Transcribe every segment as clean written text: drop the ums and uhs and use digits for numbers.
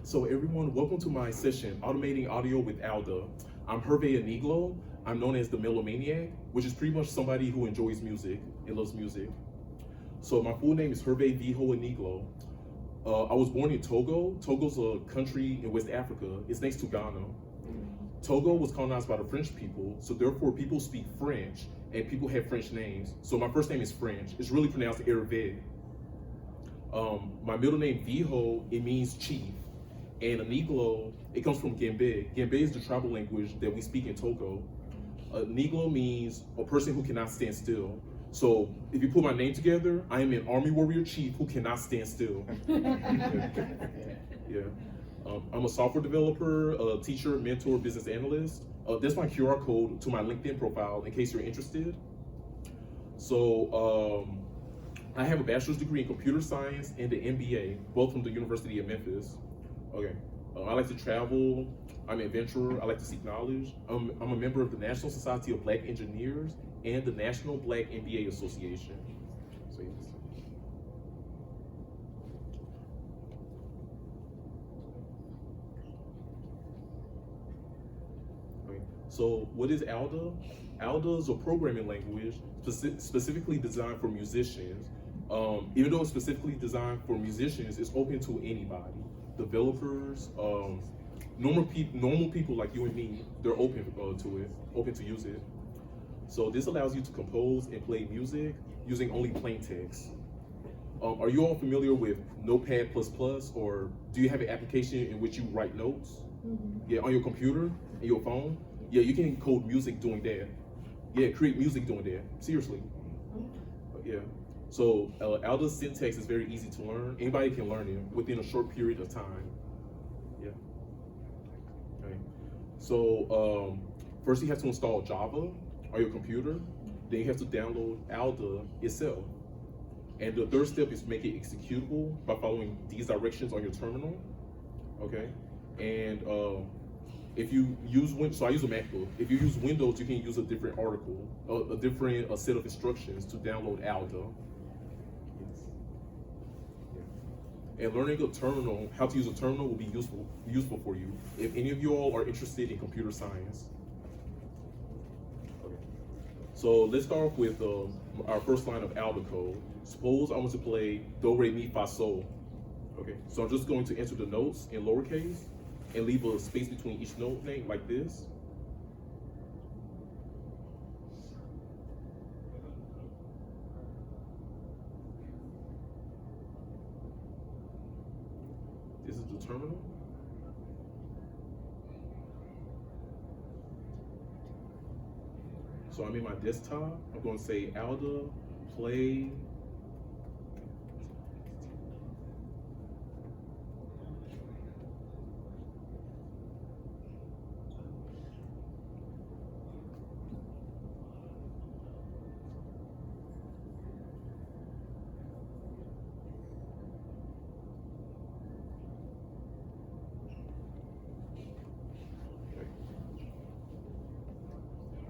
So everyone, welcome to my session, Automating Audio with Alda. I'm Hervé Aniglo. I'm known as the Melomaniac, which is pretty much somebody who enjoys music and loves music. So my full name is Hervé Viho Aniglo. I was born in Togo. Togo's a country in West Africa. It's next to Ghana. Togo was colonized by the French people, so therefore people speak French and people have French names. So my first name is French. It's really pronounced Hervé. My middle name Viho, it means chief. And Aniglo, it comes from Gembe. Gembe is the tribal language that we speak in Togo. Aniglo means a person who cannot stand still. So if you put my name together, I am an army warrior chief who cannot stand still. Yeah. I'm a software developer, a teacher, mentor, business analyst. That's my QR code to my LinkedIn profile in case you're interested. So I have a bachelor's degree in computer science and an MBA, both from the University of Memphis. Okay. I like to travel. I'm an adventurer. I like to seek knowledge. I'm a member of the National Society of Black Engineers and the National Black MBA Association. So yes. Okay. So what is ALDA? ALDA is a programming language specifically designed for musicians. Even though it's specifically designed for musicians, it's open to anybody. Developers, normal people like you and me, they're open to it, open to use it. So this allows you to compose and play music using only plain text. Are you all familiar with Notepad++, or do you have an application in which you write notes? Mm-hmm. Yeah, on your computer and your phone? Yeah, you can code music doing that. Yeah, create music doing that, seriously. Yeah. So ALDA's syntax is very easy to learn. Anybody can learn it within a short period of time. Yeah. Okay. So first you have to install Java on your computer. Then you have to download ALDA itself. And the third step is make it executable by following these directions on your terminal. Okay. And if you use so I use a MacBook. If you use Windows, you can use a different article, a different set of instructions to download ALDA. And learning a terminal, how to use a terminal will be useful for you if any of you all are interested in computer science. Okay. So let's start off with our first line of ALDA code. Suppose I want to play Do, Re, Mi, Fa, Sol. Okay, so I'm just going to enter the notes in lowercase and leave a space between each note name like this. This is the terminal. So I'm in my desktop. I'm going to say ALDA play.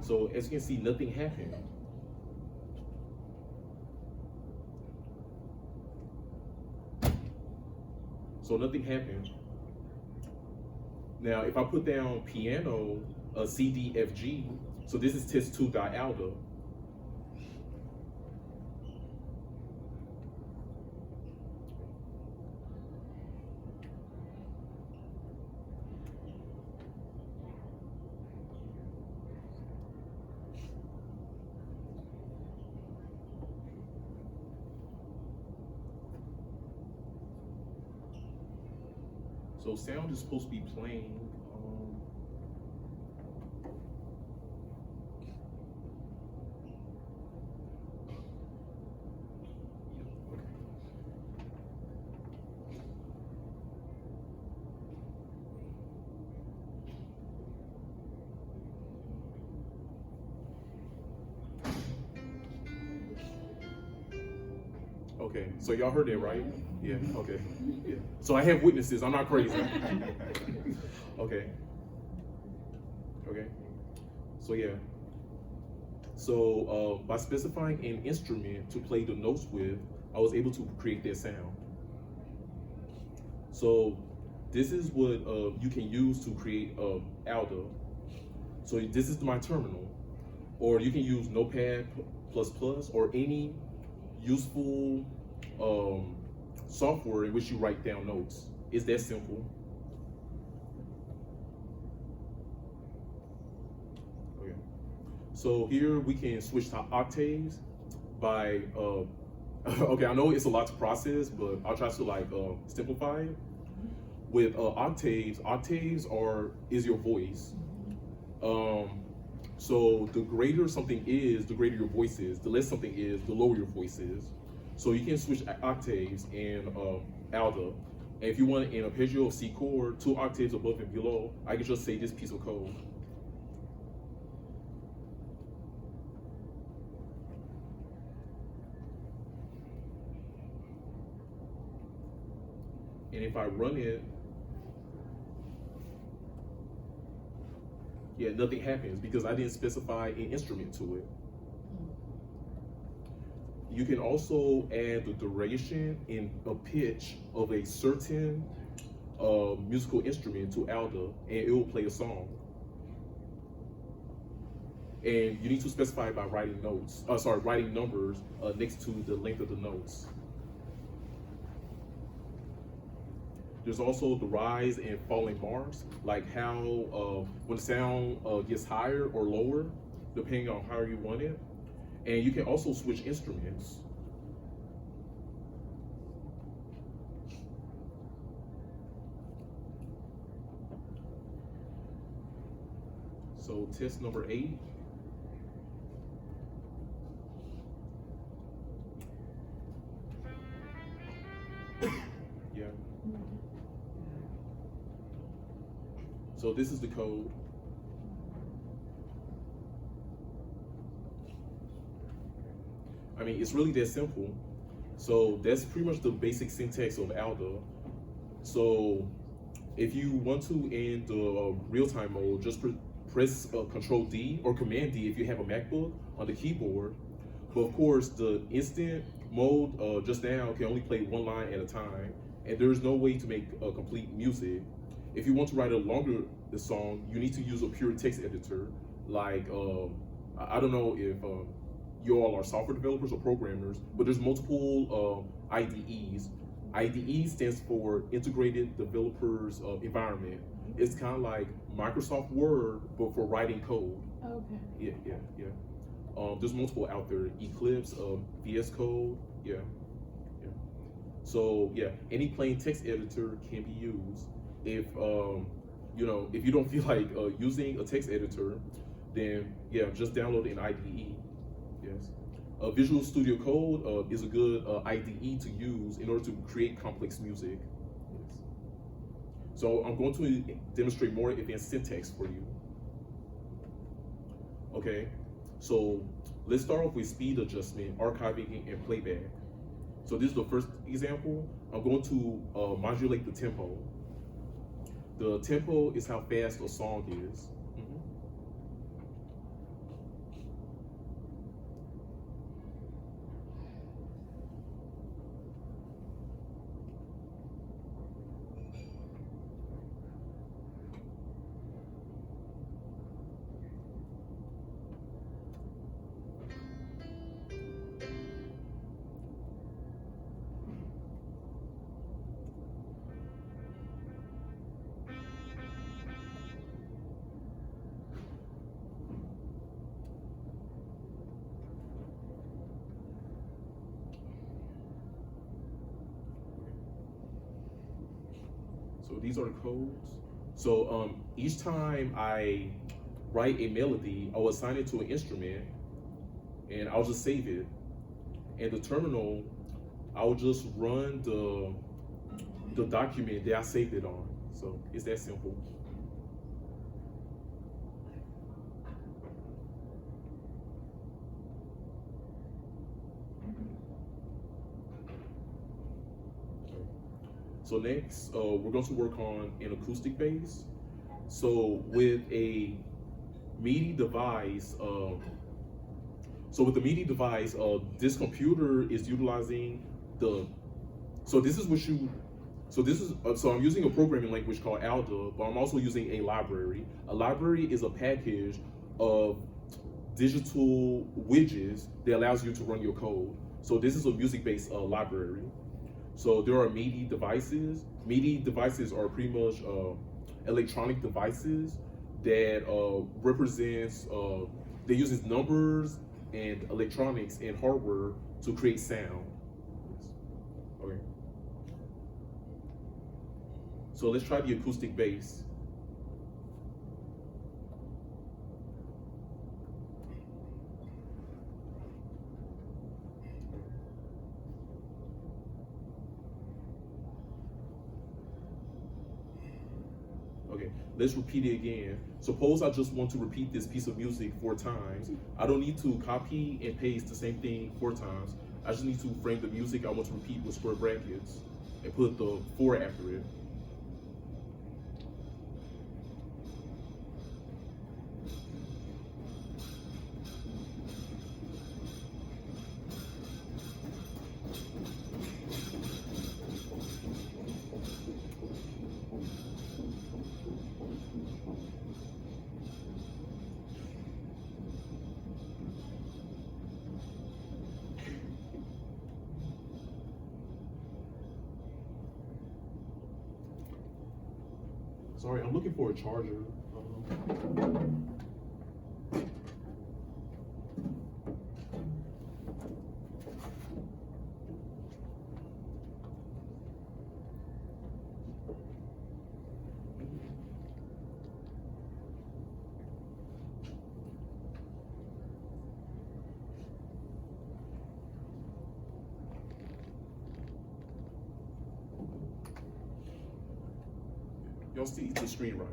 So as you can see, nothing happened. So nothing happened. Now, if I put down piano, C, D, F, G, so this is test2.alda. So sound is supposed to be playing. Okay, so y'all heard that, right? Yeah, okay. Yeah. So I have witnesses, I'm not crazy. Okay. Okay. So yeah. So by specifying an instrument to play the notes with, I was able to create that sound. So This is what you can use to create Aldo. So this is my terminal, or you can use Notepad++ or any useful software in which you write down notes. It's that simple. Okay. So here we can switch to octaves by okay, I know it's a lot to process, but I'll try to like simplify it. With octaves is your voice. So the greater something is, the greater your voice is. The less something is, the lower your voice is. So you can switch octaves in Aldo. And if you want an arpeggio of C chord, 2 octaves above and below, I can just say this piece of code. And if I run it, yeah, nothing happens because I didn't specify an instrument to it. You can also add the duration and a pitch of a certain musical instrument to Aldo, and it will play a song. And you need to specify by writing writing numbers next to the length of the notes. There's also the rise and falling marks, like how when the sound gets higher or lower, depending on how you want it. And you can also switch instruments. So test number 8. Yeah. So this is the code. I mean, it's really that simple. So that's pretty much the basic syntax of Aldo. So if you want to end the real-time mode, just press Control D or Command D if you have a MacBook on the keyboard. But of course, the instant mode just now can only play 1 line at a time, and there's no way to make complete music. If you want to write a longer song, you need to use a pure text editor. Like I don't know if you all are software developers or programmers, but there's multiple IDEs. IDE stands for Integrated Developers Environment. It's kind of like Microsoft Word, but for writing code. Okay. Yeah. There's multiple out there. Eclipse, VS Code, yeah. So yeah, any plain text editor can be used. If if you don't feel like using a text editor, then yeah, just download an IDE. Yes. Visual Studio Code is a good IDE to use in order to create complex music. Yes. So I'm going to demonstrate more advanced syntax for you. Okay, so let's start off with speed adjustment, archiving, and playback. So this is the first example. I'm going to modulate the tempo. The tempo is how fast a song is. So these are the codes. So each time I write a melody, I will assign it to an instrument, and I'll just save it. And the terminal, I'll just run the document that I saved it on. So it's that simple. So next, we're going to work on an acoustic bass. So with a MIDI device, this computer is utilizing so this is what you So this is so I'm using a programming language called Alda, but I'm also using a library. A library is a package of digital widgets that allows you to run your code. So this is a music-based library. So there are MIDI devices. MIDI devices are pretty much electronic devices that represents that uses numbers and electronics and hardware to create sound. Okay. So let's try the acoustic bass. Okay, let's repeat it again. Suppose I just want to repeat this piece of music 4 times. I don't need to copy and paste the same thing 4 times. I just need to frame the music I want to repeat with square brackets and put the 4 after it. Sorry, I'm looking for a charger. Y'all see the screen, right?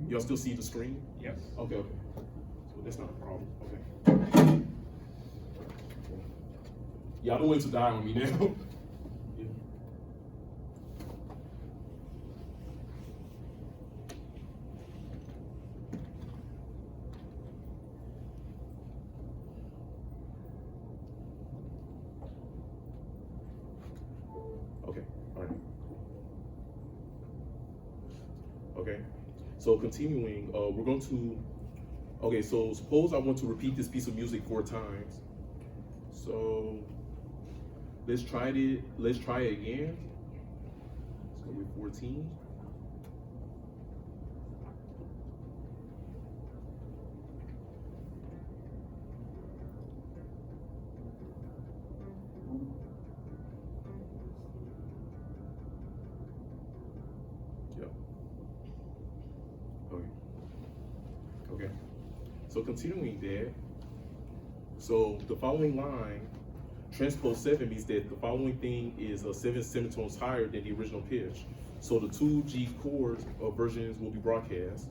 Y'all still see the screen? Yes. Okay, okay. So that's not a problem. Okay. Y'all don't wait to die on me now. Yeah. Okay, all right. Okay, so continuing, we're going to, okay, so suppose I want to repeat this piece of music 4 times. So let's try it again. Let's go with 14. Yep. Okay. Okay. So continuing there, so the following line, transpose 7 means that the following thing is 7 semitones higher than the original pitch. So the 2 G chords versions will be broadcast.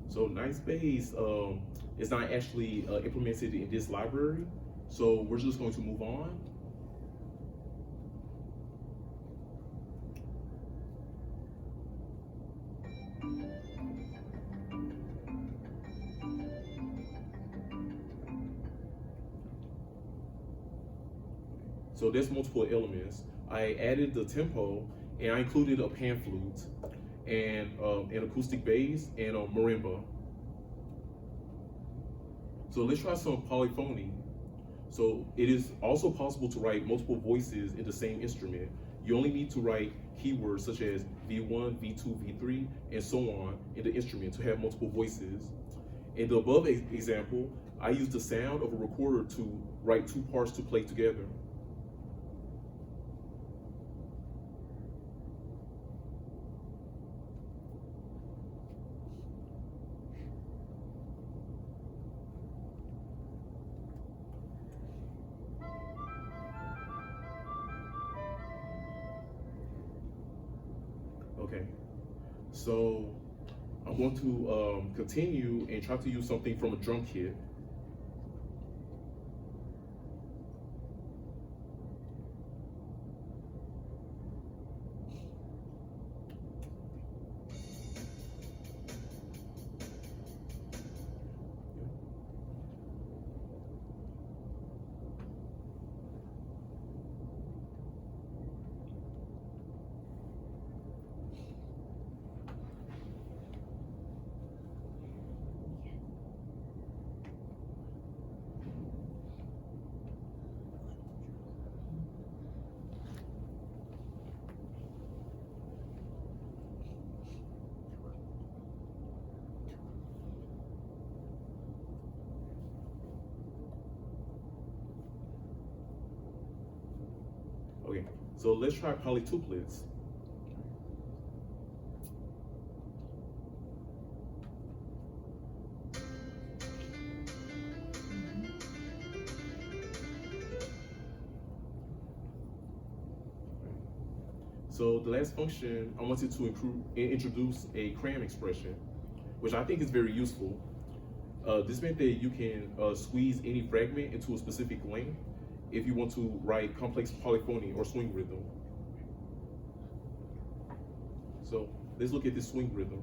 So nice bass is not actually implemented in this library. So we're just going to move on. So there's multiple elements. I added the tempo and I included a pan flute and an acoustic bass and a marimba. So let's try some polyphony. So it is also possible to write multiple voices in the same instrument. You only need to write keywords such as V1, V2, V3, and so on in the instrument to have multiple voices. In the above example, I used the sound of a recorder to write 2 parts to play together. Okay, so I'm going to continue and try to use something from a drum kit. Okay, so let's try polytuplets. So the last function, I wanted to introduce a cram expression, which I think is very useful. This meant that you can squeeze any fragment into a specific length if you want to write complex polyphony or swing rhythm. So let's look at this swing rhythm.